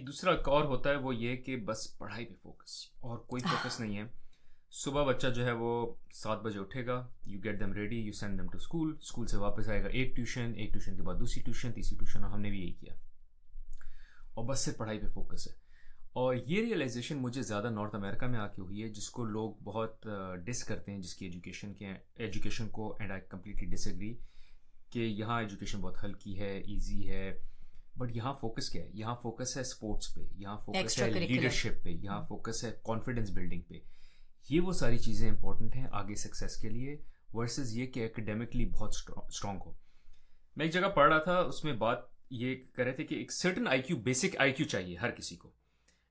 दूसरा एक और होता है, वो ये कि बस पढ़ाई पे फोकस और कोई फोकस नहीं है। सुबह बच्चा जो है वो 7 बजे उठेगा, you get them ready, you send them to school, school से वापस आएगा एक ट्यूशन के बाद दूसरी ट्यूशन, तीसरी ट्यूशन, और हमने भी यही किया। और बस सिर्फ पढ़ाई पे फोकस है। और ये रियलाइजेशन मुझे ज़्यादा नॉर्थ अमेरिका में आके हुई है, जिसको लोग बहुत डिस करते हैं, जिसकी एजुकेशन को, एंड आई कम्प्लीटली डिसएग्री कि यहाँ एजुकेशन बहुत हल्की है, इजी है। बट यहाँ फोकस क्या है? यहाँ फोकस है स्पोर्ट्स पे, यहाँ फोकस एक्स्ट्रा है करिकुलर। लीडरशिप पे, यहाँ फोकस है कॉन्फिडेंस बिल्डिंग पे। ये वो सारी चीज़ें इंपॉर्टेंट हैं आगे सक्सेस के लिए, वर्सेस ये कि एकेडमिकली बहुत स्ट्रांग हो। मैं एक जगह पढ़ रहा था, उसमें बात ये कर रहे थे कि एक सर्टन आईक्यू, बेसिक आईक्यू चाहिए हर किसी को।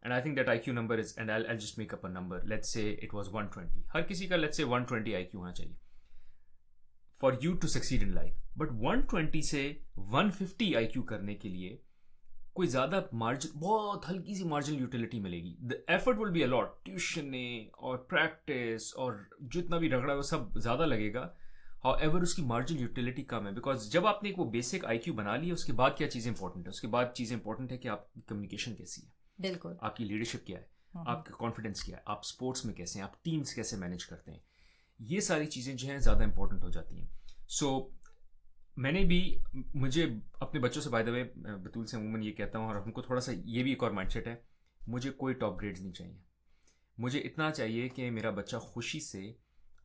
And I think that IQ number is, and I just make up a number, let's say it was 120। हर किसी का लेट्स से 120 आईक्यू होना चाहिए for you to succeed in life. But 120 से 150 आईक्यू करने के लिए कोई ज़्यादा मार्जिन, बहुत हल्की सी मार्जिनल यूटिलिटी मिलेगी। The effort will be allot, tuition और प्रैक्टिस और जितना भी रगड़ा वो सब ज़्यादा लगेगा। हाउएवर उसकी मार्जिनल यूटिलिटी कम है, बिकॉज जब आपने एक वो बेसिक आईक्यू बना लिया, उसके बाद क्या चीज़ें इंपॉर्टेंट है? उसके बाद चीज़ें इंपॉर्टेंट है कि आपकी कम्युनिकेशन कैसी है, बिल्कुल। आपकी लीडरशिप क्या है, आपका कॉन्फिडेंस क्या है, आप स्पोर्ट्स में कैसे हैं, आप टीम्स कैसे मैनेज करते हैं। ये सारी चीज़ें जो हैं ज़्यादा इंपॉर्टेंट हो जाती हैं। सो मैंने भी, मुझे अपने बच्चों से बाय द वे, बतूल से अमूमन ये कहता हूँ, और हमको थोड़ा सा ये भी एक और माइंडसेट है, मुझे कोई टॉप ग्रेड्स नहीं चाहिए। मुझे इतना चाहिए कि मेरा बच्चा खुशी से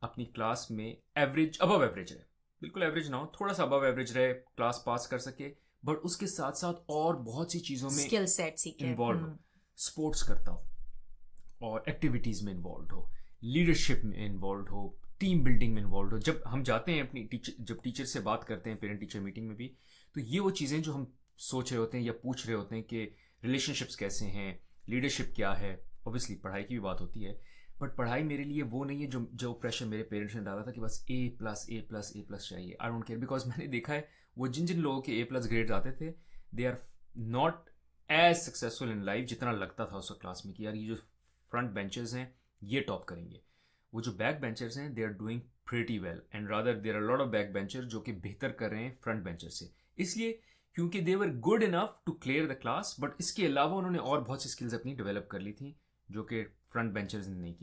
अपनी क्लास में एवरेज, अबव एवरेज रहे, बिल्कुल एवरेज ना हो, थोड़ा सा अबव एवरेज रहे, क्लास पास कर सके, बट उसके साथ साथ और बहुत सी चीज़ों में स्किल सेट सीखे। इन्वॉल्व हो, स्पोर्ट्स करता हो और एक्टिविटीज़ में इन्वॉल्व हो, लीडरशिप में इन्वॉल्व हो, टीम बिल्डिंग में इन्वॉल्व हो। जब हम जाते हैं अपनी जब टीचर से बात करते हैं पेरेंट टीचर मीटिंग में भी, तो ये वो चीज़ें जो हम सोच रहे होते हैं या पूछ रहे होते हैं कि रिलेशनशिप्स कैसे हैं, लीडरशिप क्या है। ऑब्वियसली पढ़ाई की भी बात होती है, बट पढ़ाई मेरे लिए वो नहीं है जो जो प्रेशर मेरे पेरेंट्स ने डाला था कि बस ए प्लस चाहिए। आई डोंट केयर, बिकॉज मैंने देखा है वो जिन जिन लोगों के A+ ग्रेड्स आते थे, they are not as successful in life जितना लगता था उस क्लास में कि यार ये जो फ्रंट बेंचर्स हैं ये टॉप करेंगे। वो जो बैक बेंचर्स हैं, they are doing pretty well, and rather there are lot of back bencher जो कि बेहतर कर रहे हैं फ्रंट बेंचर से, इसलिए क्योंकि they were good enough to clear the class, but इसके अलावा उन्होंने और बहुत सी स्किल्स अपनी डेवलप कर ली थी जो कि फ्रंट बेंचर्स ने नहीं की।